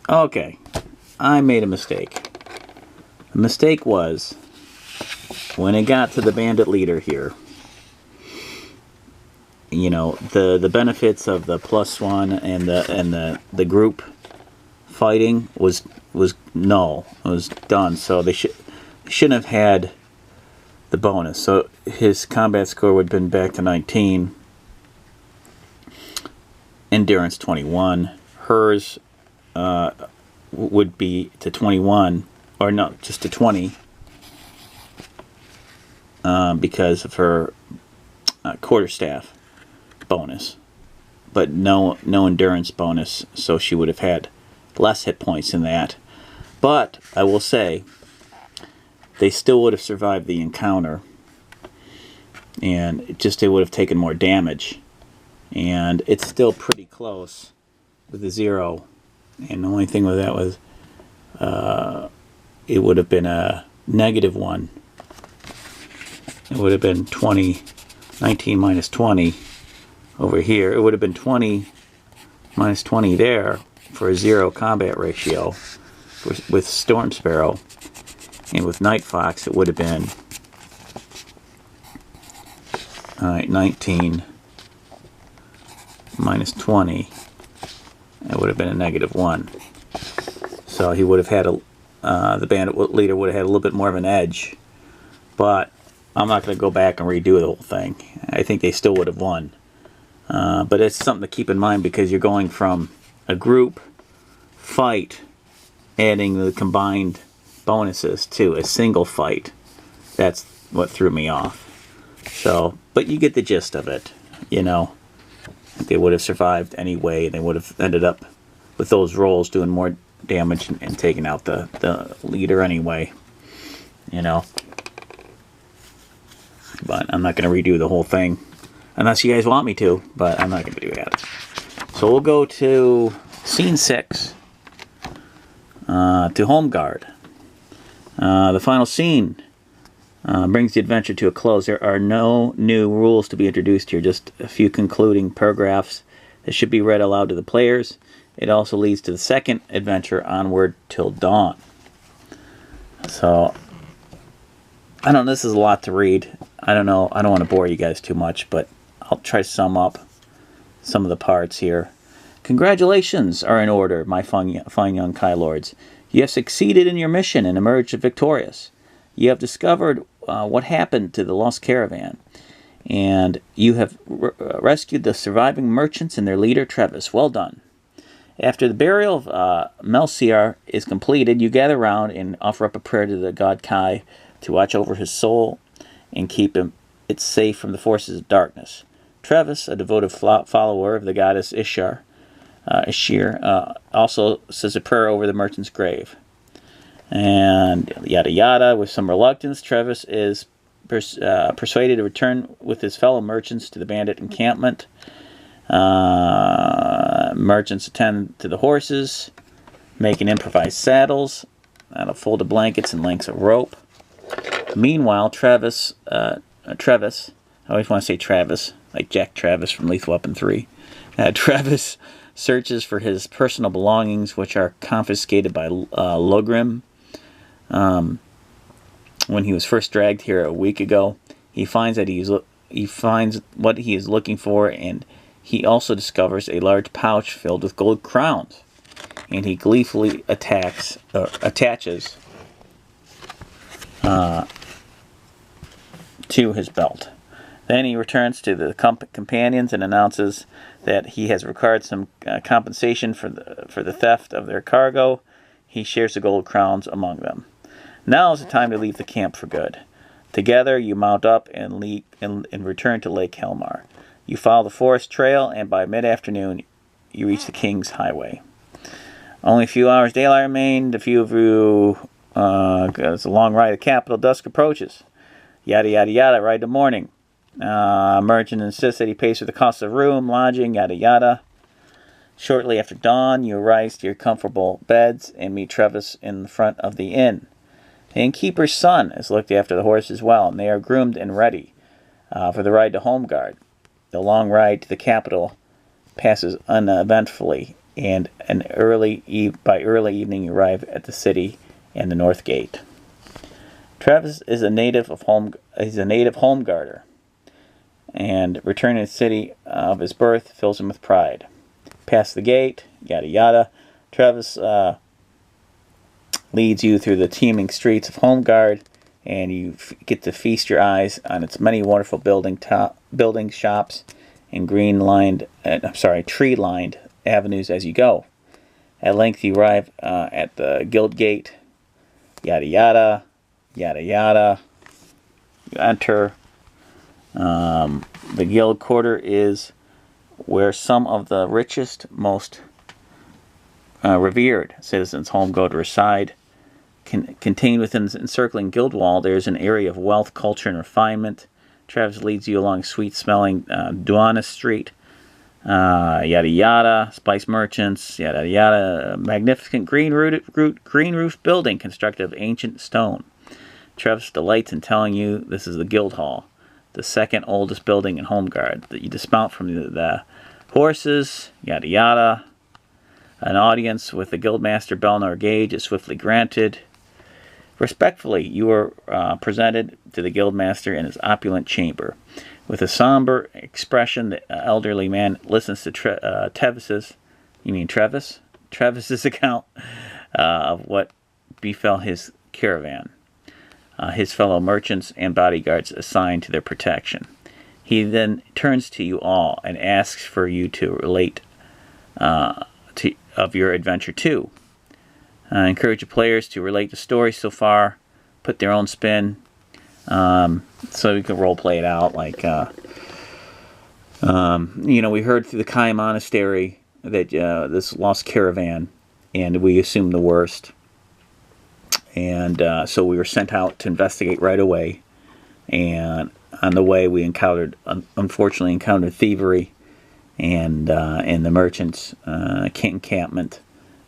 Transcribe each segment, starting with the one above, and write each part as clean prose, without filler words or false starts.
Okay, I made a mistake. The mistake was when it got to the bandit leader here. You know, the benefits of the +1 and the group fighting was null. It was done. So they shouldn't have had the bonus. So his combat score would have been back to 19. Endurance 21. Hers would be to 21, or no, just to 20, because of her quarterstaff bonus, but no endurance bonus, so she would have had less hit points than that. But I will say they still would have survived the encounter, and they would have taken more damage, and it's still pretty close with a 0. And the only thing with that was it would have been a -1. It would have been 19 minus 20 over here. It would have been 20 minus 20 there for a 0 combat ratio with Storm Sparrow. And with Night Fox, it would have been 19 minus 20. It would have been a -1. So he would have had the bandit leader would have had a little bit more of an edge. But I'm not going to go back and redo the whole thing. I think they still would have won. But it's something to keep in mind, because you're going from a group fight, adding the combined bonuses, to a single fight. That's what threw me off. So, but you get the gist of it, you know. They would have survived anyway. They would have ended up with those rolls doing more damage and taking out the leader anyway, you know. But I'm not going to redo the whole thing unless you guys want me to, but I'm not going to do that. So we'll go to scene 6, to Home Guard. The final scene brings the adventure to a close. There are no new rules to be introduced here, just a few concluding paragraphs that should be read aloud to the players. It also leads to the second adventure, Onward Till Dawn. So, I don't know, this is a lot to read. I don't know, I don't want to bore you guys too much, but I'll try to sum up some of the parts here. Congratulations are in order, my fine young Kai Lords. You have succeeded in your mission and emerged victorious. You have discovered what happened to the Lost Caravan, and you have rescued the surviving merchants and their leader, Travis. Well done. After the burial of Melciar is completed, you gather around and offer up a prayer to the god Kai to watch over his soul and keep it safe from the forces of darkness. Travis, a devoted follower of the goddess Ishtar, also says a prayer over the merchant's grave. And yada yada. With some reluctance, Travis is persuaded to return with his fellow merchants to the bandit encampment. Merchants attend to the horses, making improvised saddles out of folded blankets and lengths of rope. Meanwhile, Travis, I always want to say Travis, like Jack Travis from Lethal Weapon 3. Travis searches for his personal belongings, which are confiscated by Logrim. When he was first dragged here a week ago, he finds what he is looking for, and he also discovers a large pouch filled with gold crowns, and he gleefully attaches to his belt. Then he returns to the companions and announces that he has recovered some compensation for the theft of their cargo. He shares the gold crowns among them. Now is the time to leave the camp for good. Together you mount up and return to Lake Helmar. You follow the forest trail, and by mid-afternoon you reach the King's Highway. Only a few hours daylight remain. A few of you, it's a long ride to the capital. Dusk approaches. Yada yada yada, ride to morning. Merchant insists that he pays for the cost of room, lodging, yada yada. Shortly after dawn, you rise to your comfortable beds and meet Travis in the front of the inn. The innkeeper's son has looked after the horse as well, and they are groomed and ready for the ride to Home Guard. The long ride to the capital passes uneventfully. and by early evening you arrive at the city and the North Gate. Travis is a native home guarder, and returning to the city of his birth fills him with pride. Past the gate, yada yada, Travis leads you through the teeming streets of Homeguard, and you get to feast your eyes on its many wonderful buildings, shops, and tree-lined avenues as you go. At length, you arrive at the Guild Gate. Yada yada, yada yada. You enter. The Guild Quarter is where some of the richest, most revered citizens' home go to reside. Contained within the encircling guild wall, there is an area of wealth, culture, and refinement. Travis leads you along sweet-smelling Duana Street. Yada yada, spice merchants, yada yada. Magnificent green roof building constructed of ancient stone. Travis delights in telling you this is the Guild Hall, the second oldest building in Homeguard. That you dismount from the horses, yada yada. An audience with the Guildmaster Belnor Gage is swiftly granted. Respectfully, you are presented to the Guildmaster in his opulent chamber. With a somber expression, the elderly man listens to Travis's account of what befell his caravan, his fellow merchants and bodyguards assigned to their protection. He then turns to you all and asks for you to relate of your adventure too. Encourage the players to relate the story so far, put their own spin, so we can role play it out. Like, we heard through the Kai Monastery that this Lost Caravan, and we assumed the worst. And so we were sent out to investigate right away. And on the way, we unfortunately encountered thievery and the merchants' encampment,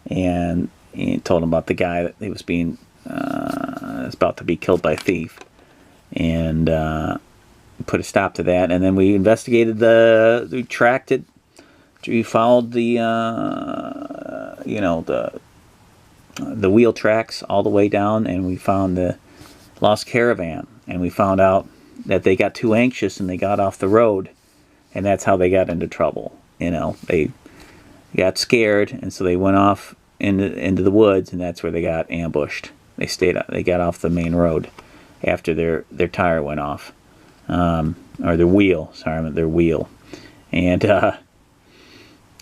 and he told him about the guy that he was about to be killed by a thief, and put a stop to that. And then we investigated we followed the wheel tracks all the way down, and we found the Lost Caravan, and we found out that they got too anxious and they got off the road, and that's how they got into trouble. They got scared, and so they went off into the woods, and that's where they got ambushed. They got off the main road after their tire went off, or their wheel. And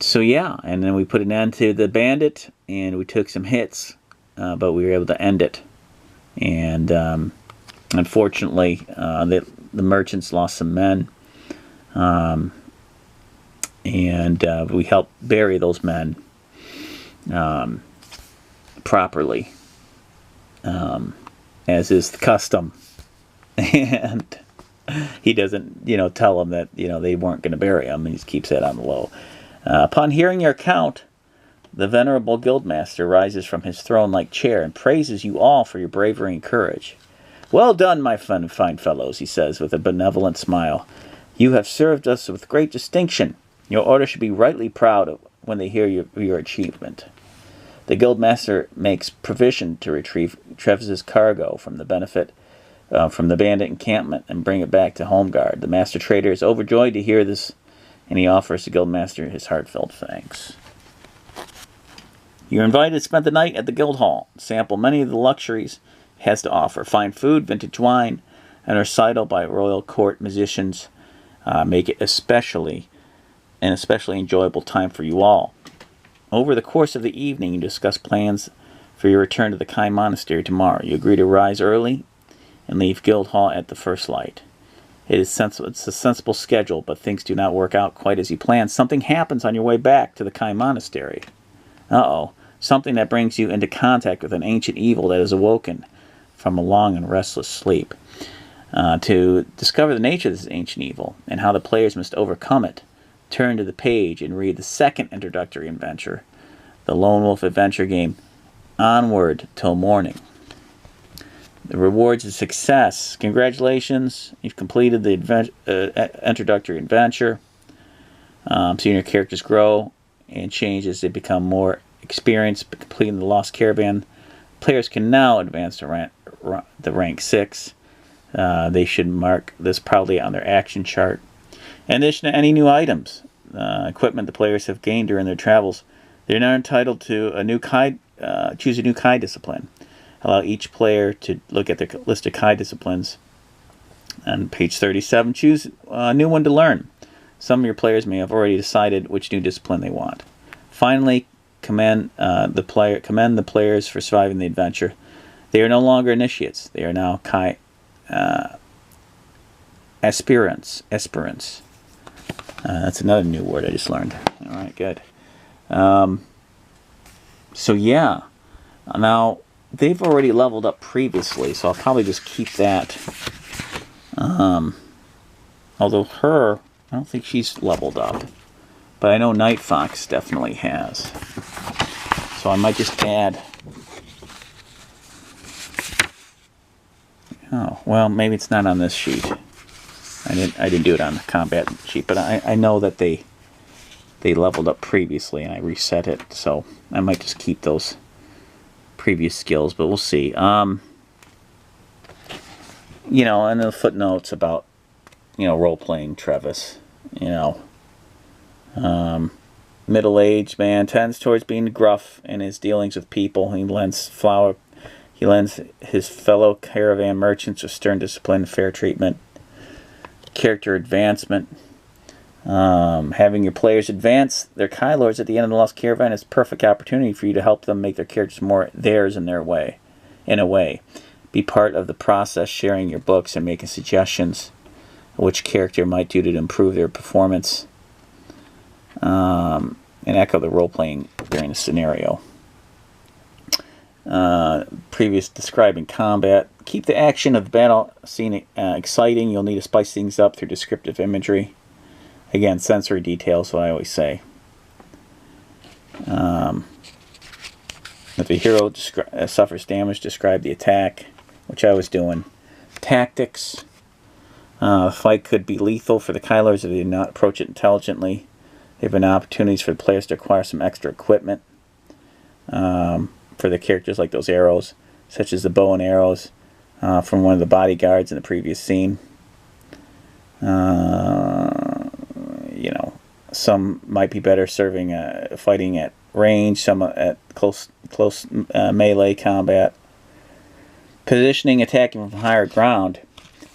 so yeah, and then we put an end to the bandit, and we took some hits, but we were able to end it. And unfortunately, the merchants lost some men, and we helped bury those men properly, as is the custom. And he doesn't, tell them that, they weren't going to bury him. He just keeps that on the low. Upon hearing your account, the venerable guildmaster rises from his throne-like chair and praises you all for your bravery and courage. "Well done, my fine fellows," he says with a benevolent smile. "You have served us with great distinction. Your order should be rightly proud of when they hear your achievement." The guildmaster makes provision to retrieve Travis's cargo from the bandit encampment and bring it back to Homeguard. The master trader is overjoyed to hear this, and he offers the guildmaster his heartfelt thanks. You're invited to spend the night at the guild hall, sample many of the luxuries it has to offer. Fine food, vintage wine, and a recital by royal court musicians make it especially enjoyable time for you all. Over the course of the evening, you discuss plans for your return to the Kai Monastery tomorrow. You agree to rise early and leave Guild Hall at the first light. It's a sensible schedule, but things do not work out quite as you planned. Something happens on your way back to the Kai Monastery. Something that brings you into contact with an ancient evil that has awoken from a long and restless sleep. To discover the nature of this ancient evil and how the players must overcome it, turn to the page and read the second introductory adventure, the Lone Wolf adventure game, Onward Till Morning. The rewards of success. Congratulations, you've completed the introductory adventure. Seeing your characters grow and changes. They become more experienced completing the Lost Caravan. Players can now advance to rank 6. They should mark this proudly on their action chart. In addition to any new items, equipment the players have gained during their travels, they're now entitled to a new Kai, choose a new Kai discipline. Allow each player to look at their list of Kai disciplines. On page 37, choose a new one to learn. Some of your players may have already decided which new discipline they want. Finally, commend the players for surviving the adventure. They are no longer initiates. They are now Kai aspirants. That's another new word I just learned. All right, good. So yeah, now they've already leveled up previously, so I'll probably just keep that. Although I don't think she's leveled up, but I know Night Fox definitely has. So I might just add. Oh well, maybe it's not on this sheet. I didn't do it on the combat sheet, but I know that they leveled up previously and I reset it, so I might just keep those previous skills, but we'll see. You know, and the footnotes about, you know, role-playing Trevis, you know. Middle-aged man tends towards being gruff in his dealings with people. He lends his fellow caravan merchants with stern discipline and fair treatment. Character advancement. Having your players advance their Kai Lords at the end of the Lost Caravan is a perfect opportunity for you to help them make their characters more theirs in a way. Be part of the process, sharing your books and making suggestions of which character might do to improve their performance. And echo the role-playing during the scenario. Previous describing combat. Keep the action of the battle scene exciting. You'll need to spice things up through descriptive imagery. Again, sensory details, what I always say. If the hero suffers damage, describe the attack, which I was doing. Tactics. The fight could be lethal for the Kai Lords if they do not approach it intelligently. There have been opportunities for the players to acquire some extra equipment for the characters, like those arrows, such as the bow and arrows from one of the bodyguards in the previous scene. You know, some might be better serving fighting at range, some at close melee combat. Positioning, attacking from higher ground,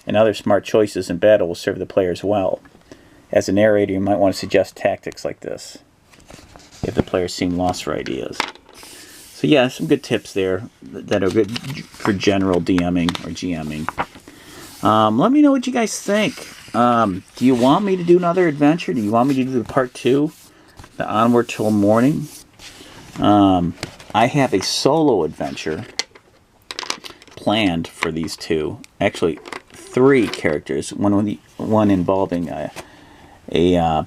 and other smart choices in battle will serve the players well. As a narrator, you might want to suggest tactics like this if the players seem lost for ideas. So yeah, some good tips there that are good for general DMing or GMing. Let me know what you guys think. Do you want me to do another adventure? Do you want me to do the part 2? The Onward Till Morning? I have a solo adventure planned for these two. Actually, 3 characters. One involving a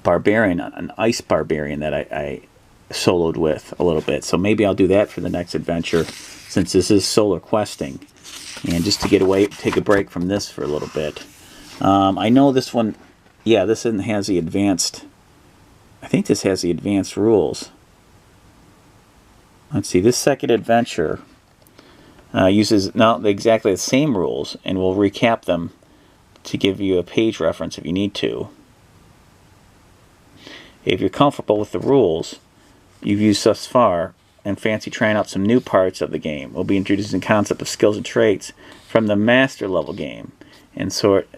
barbarian, an ice barbarian that I soloed with a little bit. So maybe I'll do that for the next adventure, since this is solar questing. And just to get away, take a break from this for a little bit. I know this one, yeah, this one has the advanced, I think this has the advanced rules. Let's see, this second adventure uses not exactly the same rules, and we'll recap them to give you a page reference if you need to. If you're comfortable with the rules you've used thus far and fancy trying out some new parts of the game, we'll be introducing the concept of skills and traits from the master level game and sort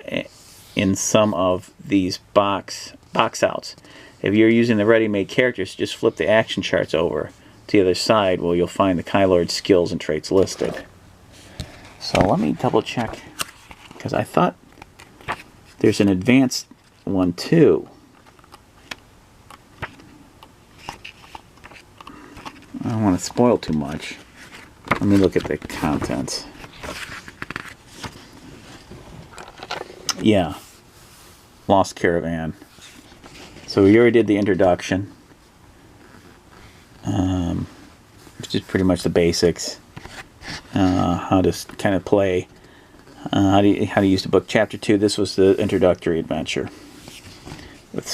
in some of these box outs. If you're using the ready-made characters, just flip the action charts over to the other side where you'll find the Kai Lord skills and traits listed. So let me double check, because I thought there's an advanced one too. I don't want to spoil too much. Let me look at the contents. Yeah. Lost Caravan. So we already did the introduction. Which is pretty much the basics. How to kind of play. How to use the book. Chapter 2, this was the introductory adventure. with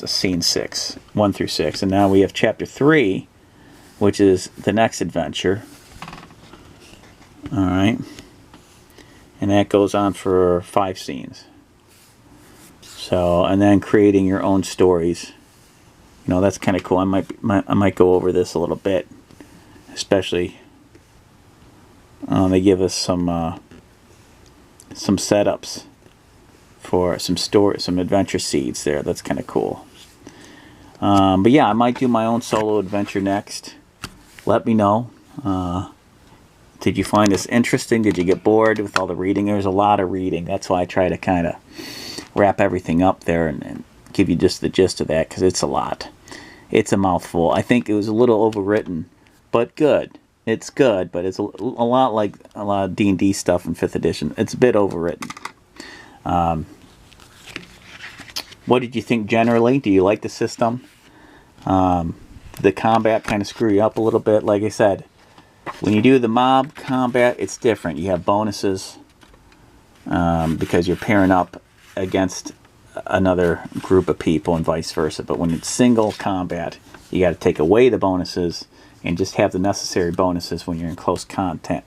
scene 6, 1 through 6. And now we have chapter 3, which is the next adventure. Alright. And that goes on for 5 scenes. So, and then creating your own stories. You know, that's kind of cool. I might go over this a little bit. Especially, they give us some setups for some adventure seeds there. That's kind of cool. But yeah, I might do my own solo adventure next. Let me know. Did you find this interesting? Did you get bored with all the reading? There's a lot of reading. That's why I try to kind of wrap everything up there and give you just the gist of that, because it's a lot. It's a mouthful. I think it was a little overwritten, but good. It's good, but it's a lot like a lot of D&D stuff in 5th edition. It's a bit overwritten. What did you think generally? Do you like the system? Did the combat kind of screw you up a little bit? Like I said, when you do the mob combat, it's different. You have bonuses because you're pairing up against another group of people and vice versa. But when it's single combat, you got to take away the bonuses and just have the necessary bonuses when you're in close combat,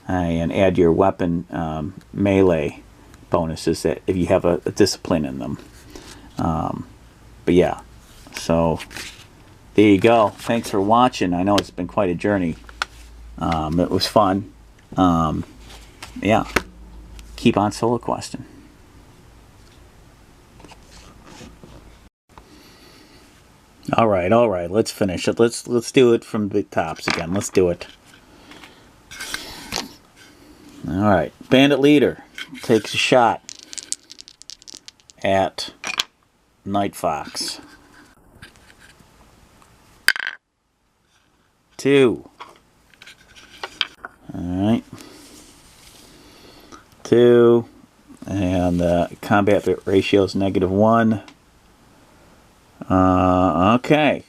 and add your weapon melee bonuses that if you have a discipline in them. But yeah, so there you go. Thanks for watching. I know it's been quite a journey. It was fun. Yeah, keep on solo questing. All right, let's finish it. Let's do it from the tops again. Let's do it. All right, bandit leader takes a shot at Night Fox. 2. All right. 2, and the combat ratio is -1. Okay.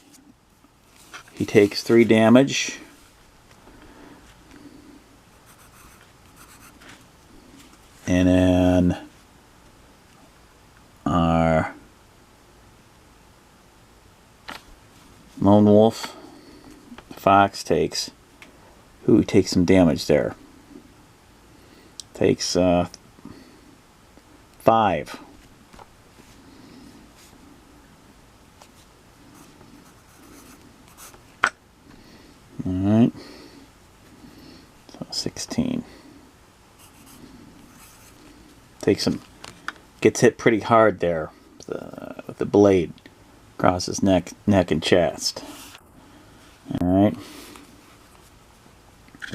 He takes 3 damage. And then our Lone Wolf Fox takes, he takes some damage there. Takes 5. Alright. So 16. Takes some, gets hit pretty hard there with the blade across his neck and chest. Alright.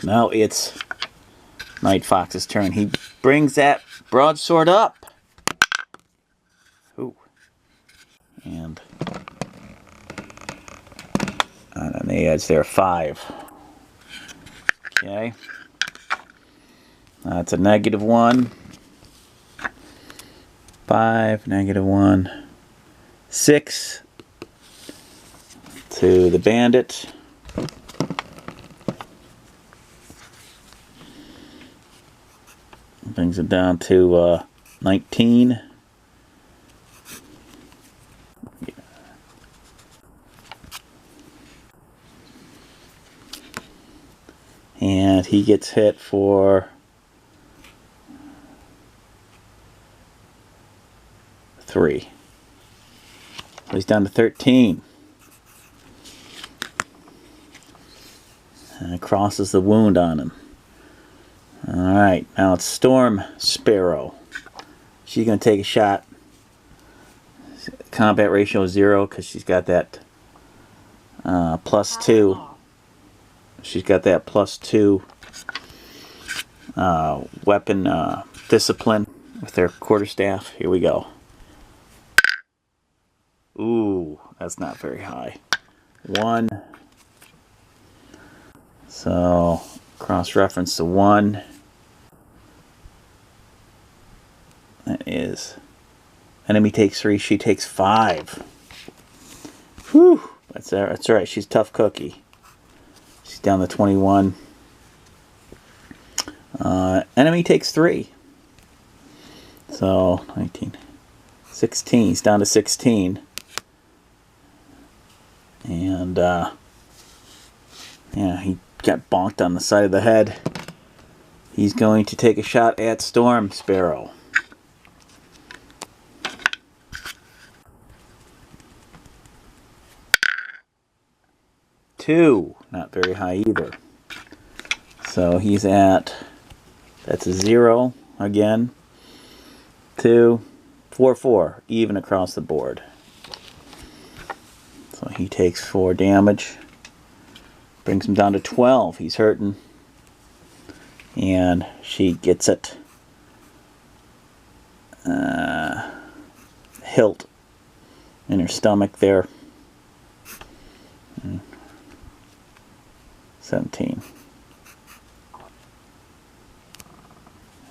Now it's Night Fox's turn. He brings that broadsword up. Ooh. And then he adds there 5. Okay. That's a -1. 5, -1. 6 to the bandit. Brings it down to 19. Yeah. And he gets hit for 3. So he's down to 13. And it crosses the wound on him. Alright, now it's Storm Sparrow. She's going to take a shot. Combat ratio is 0 because she's got that +2. She's got that +2 weapon discipline with their quarterstaff. Here we go. Ooh, that's not very high. 1. So, cross-reference to 1. That is... Enemy takes 3, she takes 5. Whew! That's alright, she's a tough cookie. She's down to 21. Enemy takes 3. So, 19. 16. He's down to 16. And, yeah, he got bonked on the side of the head. He's going to take a shot at Storm Sparrow. Two. Not very high either. So he's at, that's a 0 again. 2, 4, 4. Even across the board. So he takes 4 damage. Brings him down to 12. He's hurting. And she gets it. Hilt in her stomach there. 17.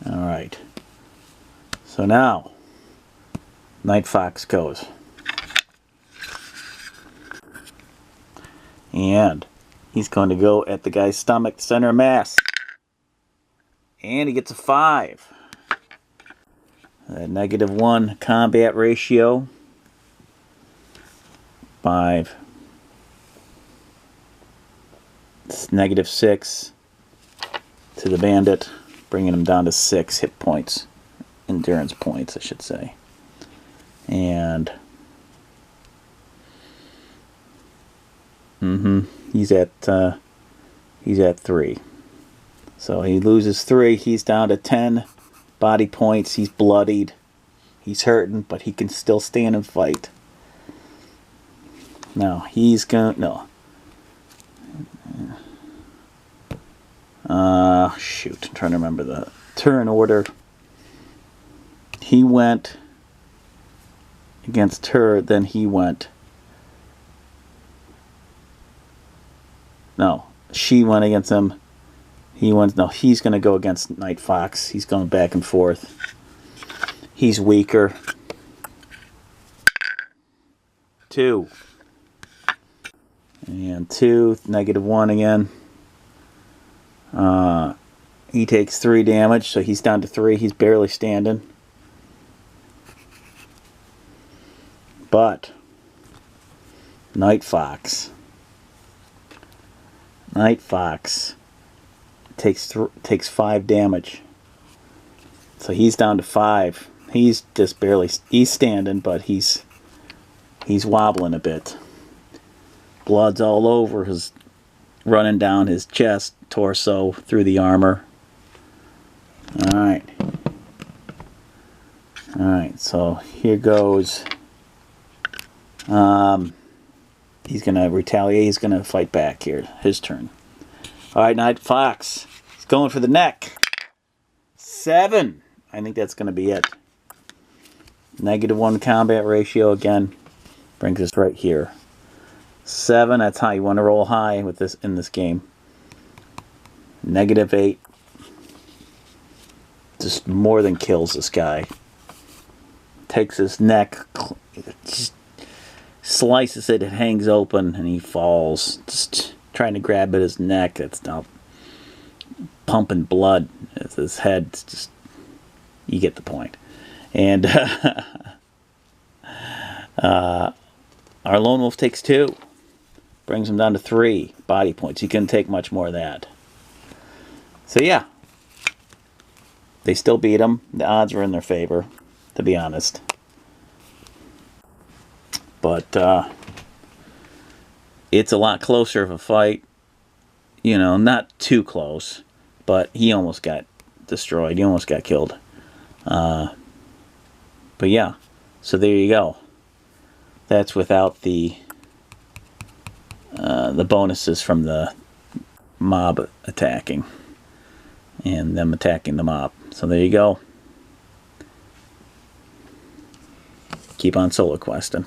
Alright. So now, Night Fox goes. And he's going to go at the guy's stomach, center of mass. And he gets a 5. A -1 combat ratio. 5. It's -6 to the bandit, bringing him down to 6 hit points. Endurance points, I should say. And he's at 3. So he loses 3. He's down to 10 body points. He's bloodied. He's hurting, but he can still stand and fight. Now he's gonna shoot. I'm trying to remember the turn order. He went against her, then he went. No, she went against him. He went. No, he's going to go against Night Fox. He's going back and forth. He's weaker. 2. And 2, -1 again. He takes 3 damage, so he's down to 3. He's barely standing. But Night Fox takes 5 damage. So he's down to 5. He's just barely, he's standing, but he's wobbling a bit. Blood's all over his, running down his chest, torso, through the armor. Alright. Alright, so here goes. He's going to retaliate. He's going to fight back here. His turn. Alright, Night Fox. He's going for the neck. 7. I think that's going to be it. -1 combat ratio again. Brings us right here. 7. That's how you want to roll high with this in this game. -8. Just more than kills this guy. Takes his neck, just slices it, it hangs open, and he falls. Just trying to grab at his neck. It's now pumping blood. His head's just, you get the point. And our Lone Wolf takes 2. Brings him down to 3 body points. He couldn't take much more of that. So yeah. They still beat him. The odds were in their favor, to be honest. But it's a lot closer of a fight. You know, not too close, but he almost got destroyed. He almost got killed. But yeah, so there you go. That's without the bonuses from the mob attacking and them attacking the mob. So there you go. Keep on solo questing.